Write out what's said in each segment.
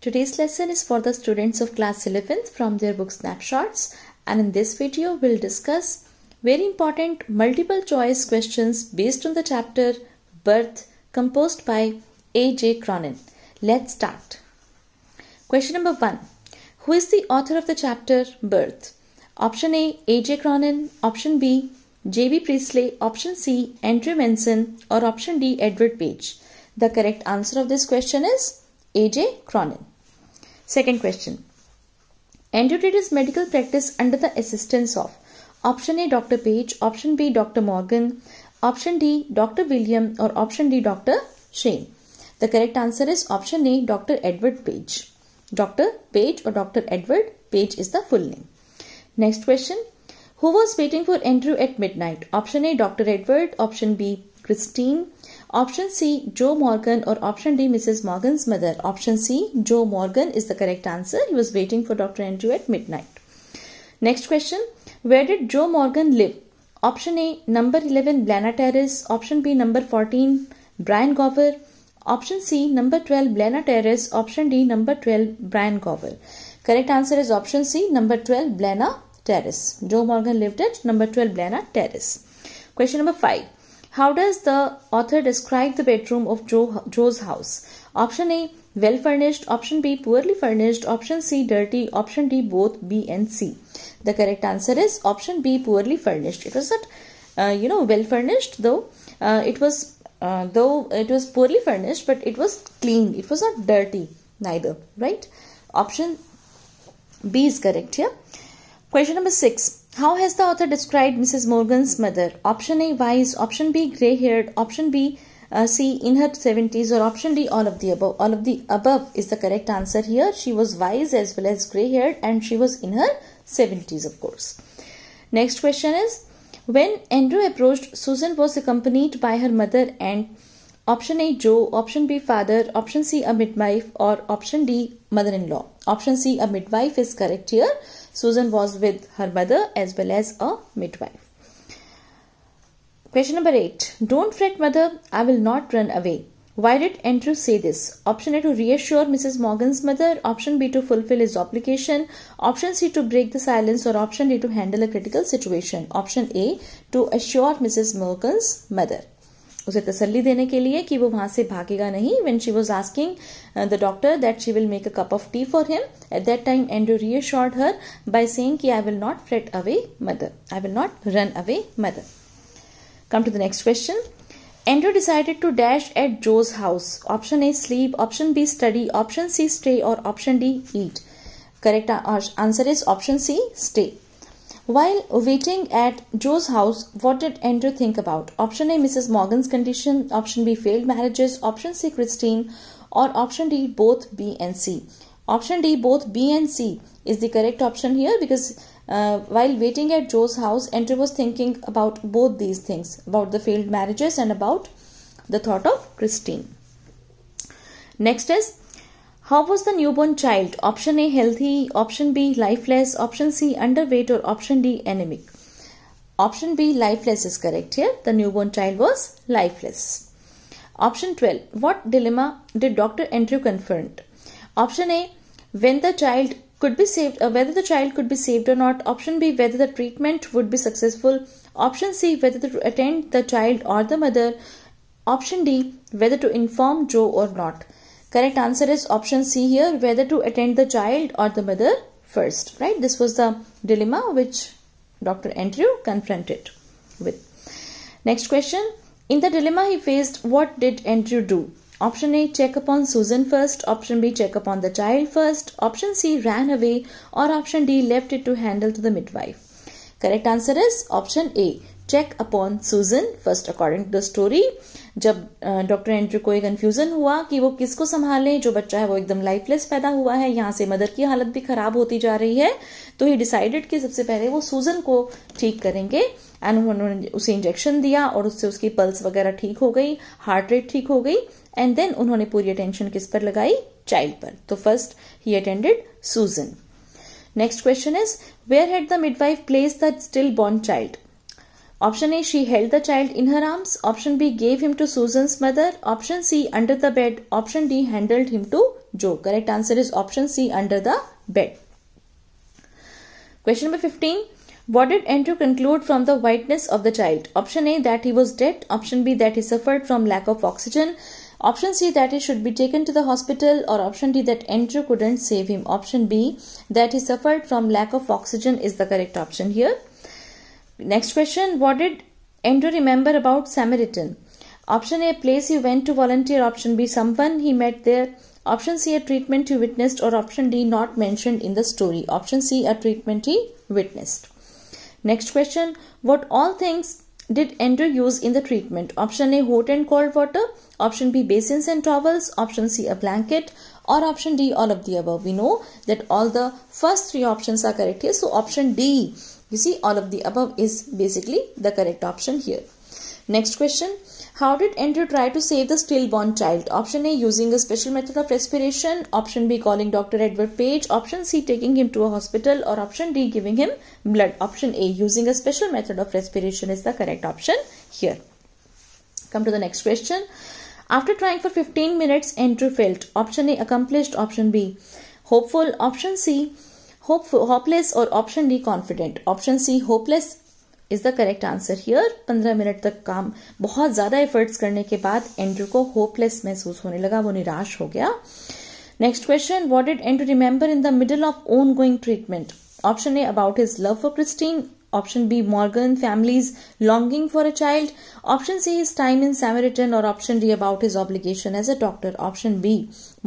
Today's lesson is for the students of class 11th from their book Snapshots, and in this video we'll discuss very important multiple choice questions based on the chapter Birth composed by A.J. Cronin. Let's start. Question number 1. Who is the author of the chapter Birth? Option A, A.J. Cronin. Option B, J.B. Priestley. Option C, Andrew Manson. Or option D, Edward Page. The correct answer of this question is A.J. Cronin. Second question. Andrew did his medical practice under the assistance of option A, Dr. Page. Option B, Dr. Morgan. Option D, Dr. William. Or option D, Dr. Shane. The correct answer is option A, Dr. Edward Page. Dr. Page or Dr. Edward Page is the full name. Next question. Who was waiting for Andrew at midnight? Option A, Dr. Edward. Option B, Christine. Option C, Joe Morgan. Or option D, Mrs. Morgan's mother. Option C, Joe Morgan is the correct answer. He was waiting for Dr. Andrew at midnight. Next question. Where did Joe Morgan live? Option A, number 11 Blenna Terrace. Option B, number 14 Brian Gower. Option C, number 12 Blenna Terrace. Option D, number 12 Brian Gower. Correct answer is option C, number 12 Blenna Terrace. Joe Morgan lived at number 12 Blenna Terrace. Question number 5. How does the author describe the bedroom of Joe's house? Option A, well furnished. Option B, poorly furnished. Option C, dirty. Option D, both B and C. The correct answer is option B, poorly furnished. It was not, well furnished, though it was poorly furnished, but it was clean. It was not dirty neither, right? Option B is correct here. Question number 6. How has the author described Mrs. Morgan's mother? Option A, wise. Option B, grey-haired. Option B, C, in her 70s. Or option D, all of the above. All of the above is the correct answer here. She was wise as well as grey-haired, and she was in her 70s, of course. Next question is, when Andrew approached, Susan was accompanied by her mother and option A, Joe. Option B, father. Option C, a midwife. Or option D, mother-in-law. Option C, a midwife is correct here. Susan was with her mother as well as a midwife. Question number 8. Don't fret, mother, I will not run away. Why did Andrew say this? Option A, to reassure Mrs. Morgan's mother. Option B, to fulfill his obligation. Option C, to break the silence. Or option D, to handle a critical situation. Option A, to assure Mrs. Morgan's mother. उसे तसल्ली देने के लिए कि वो वहां से भागेगा नहीं. When she was asking the doctor that she will make a cup of tea for him, at that time Andrew reassured her by saying कि I will not fret away, mother. I will not run away, mother. Come to the next question. Andrew decided to dash at Joe's house. Option A, sleep. Option B, study. Option C, stay. Or option D, eat. Correct answer is option C, stay. While waiting at Joe's house, what did Andrew think about? Option A, Mrs. Morgan's condition. Option B, failed marriages. Option C, Christine. Or option D, both B and C. Option D, both B and C is the correct option here, because while waiting at Joe's house, Andrew was thinking about both these things, about the failed marriages and about the thought of Christine. Next is, how was the newborn child? Option A, healthy. Option B, lifeless. Option C, underweight. Or option D, anemic. Option B, lifeless is correct here. The newborn child was lifeless. Option 12. What dilemma did Dr. Andrew confront? Option A, when the child could be saved, whether the child could be saved or not. Option B, whether the treatment would be successful. Option C, whether to attend the child or the mother. Option D, whether to inform Joe or not. Correct answer is option C here, whether to attend the child or the mother first, right? This was the dilemma which Dr. Andrew confronted with. Next question. In the dilemma he faced, what did Andrew do? Option A, check upon Susan first. Option B, check upon the child first. Option C, ran away. Or option D, left it to handle to the midwife. Correct answer is option A, check upon Susan first. According to the story, जब doctor Andrew को एक confusion हुआ कि वो किसको संभाले, जो बच्चा है वो एकदम लाइफलेस पैदा हुआ है, यहाँ से मदर की हालत भी खराब होती जा रही है, तो ही डिसाइडेड कि सबसे पहले वो सूजन को ठीक करेंगे. एंड उन्होंने उसे इंजेक्शन दिया और उससे उसकी पल्स वगैरह ठीक हो गई, हार्ट रेट ठीक हो गई. एंड देन उन्होंने पूरी अटेंशन किस पर लगाई? चाइल्ड पर. तो फर्स्ट ही attended Susan. Next question is, where had the midwife place the stillborn child? Option A, she held the child in her arms. Option B, gave him to Susan's mother. Option C, under the bed. Option D, handled him to Joe. Correct answer is option C, under the bed. Question number 15. What did Andrew conclude from the whiteness of the child? Option A, that he was dead. Option B, that he suffered from lack of oxygen. Option C, that he should be taken to the hospital. Or option D, that Andrew couldn't save him. Option B, that he suffered from lack of oxygen is the correct option here. Next question. What did Andrew remember about Samaritan? Option A, a place he went to volunteer. Option B, someone he met there. Option C, a treatment he witnessed. Or option D, not mentioned in the story. Option C, a treatment he witnessed. Next question. What all things did Andrew use in the treatment? Option A, hot and cold water. Option B, basins and towels. Option C, a blanket. Or option D, all of the above. We know that all the first three options are correct here. So option D, you see, all of the above is basically the correct option here. Next question. How did Andrew try to save the stillborn child? Option A, using a special method of respiration. Option B, calling Dr. Edward Page. Option C, taking him to a hospital. Or option D, giving him blood. Option A, using a special method of respiration is the correct option here. Come to the next question. After trying for 15 minutes, Andrew felt. Option A, accomplished. Option B, hopeful. Option C, hopeless. Or option D, confident. Option C, hopeless is the correct answer here. 15 minute तक काम, बहुत ज़्यादा efforts करने के बाद Andrew को hopeless महसूस होने लगा, वो निराश हो गया. Next question. What did Andrew remember in the middle of own going treatment? Option A, about his love for Christine. Option B, Morgan family's longing for a child. Option C, his time in Samaritan. Or option D, about his obligation as a doctor. Option B,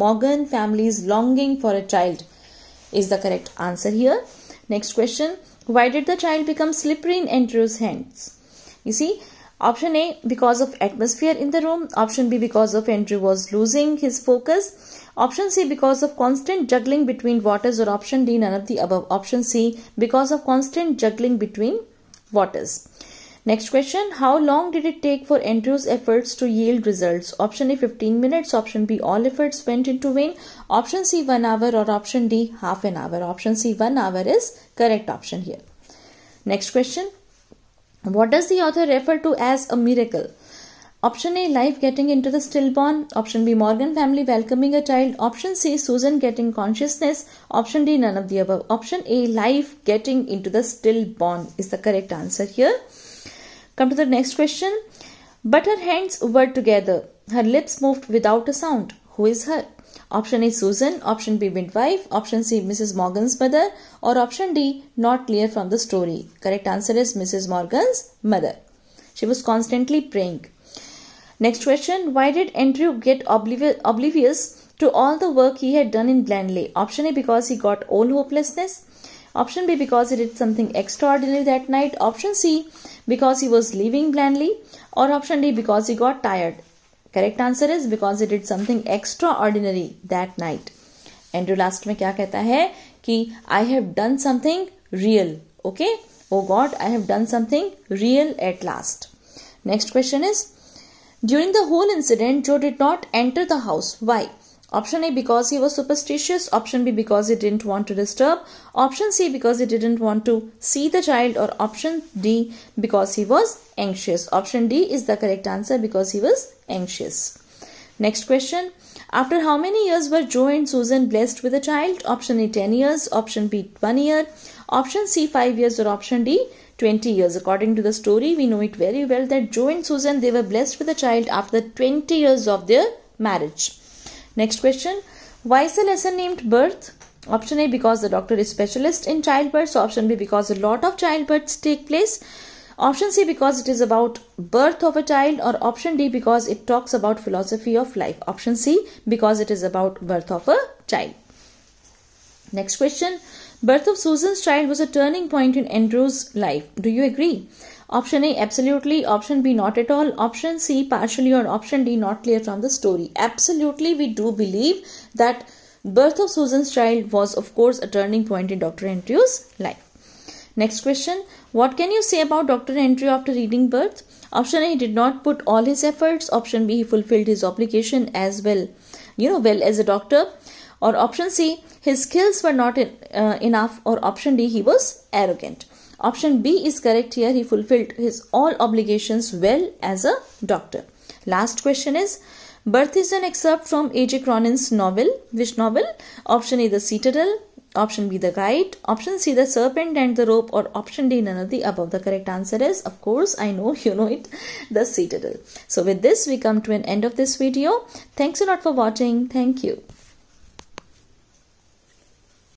Morgan family's longing for a child is the correct answer here. Next question. Why did the child become slippery in Andrew's hands? You see, option A, because of atmosphere in the room. Option B, because of Andrew was losing his focus. Option C, because of constant juggling between waters. Or option D, none of the above. Option C, because of constant juggling between waters. Next question. How long did it take for Andrew's efforts to yield results? Option A, 15 minutes. Option B, all efforts went into vain. Option C, 1 hour. Or option D, half an hour. Option C, 1 hour is correct option here. Next question. What does the author refer to as a miracle? Option A, life getting into the stillborn. Option B, Morgan family welcoming a child. Option C, Susan getting consciousness. Option D, none of the above. Option A, life getting into the stillborn is the correct answer here. Come to the next question. But her hands were together. Her lips moved without a sound. Who is her? Option A, Susan. Option B, midwife. Option C, Mrs. Morgan's mother. Or option D, not clear from the story. Correct answer is Mrs. Morgan's mother. She was constantly praying. Next question. Why did Andrew get oblivious to all the work he had done in Blandly? Option A, because he got all hopelessness. Option B, because he did something extraordinary that night. Option C, because he was leaving Blandly. Or option D, because he got tired. Correct answer is because he did something extraordinary that night. Andrew last में क्या कहता है कि I have done something real. Okay? Oh God, I have done something real at last. Next question is, during the whole incident, Joe did not enter the house. Why? Option A, because he was superstitious. Option B, because he didn't want to disturb. Option C, because he didn't want to see the child. Or option D, because he was anxious. Option D is the correct answer, because he was anxious. Next question. After how many years were Joe and Susan blessed with a child? Option A, 10 years. Option B, 1 year. Option C, 5 years. Or option D, 20 years. According to the story, we know it very well that Joe and Susan, they were blessed with a child after 20 years of their marriage. Next question. Why is the lesson named birth? Option A, because the doctor is specialist in childbirth. Option B, because a lot of childbirths take place. Option C, because it is about birth of a child. Or option D, because it talks about philosophy of life. Option C, because it is about birth of a child. Next question. Birth of Susan's child was a turning point in Andrew's life. Do you agree? Option A, absolutely. Option B, not at all. Option C, partially. Or option D, not clear from the story. Absolutely, we do believe that birth of Susan's child was, of course, a turning point in Dr. Andrew's life. Next question. What can you say about Dr. Andrew after reading Birth? Option A, he did not put all his efforts. Option B, he fulfilled his obligation as well, well as a doctor. Or option C, his skills were not enough. Or option D, he was arrogant. Option B is correct here. He fulfilled his all obligations well as a doctor. Last question is, Birth is an excerpt from A.J. Cronin's novel. Which novel? Option A, The Citadel. Option B, The Guide. Option C, The Serpent and the Rope. Or option D, none of the above. The correct answer is, of course, I know, you know it, The Citadel. So with this, we come to an end of this video. Thanks a lot for watching. Thank you.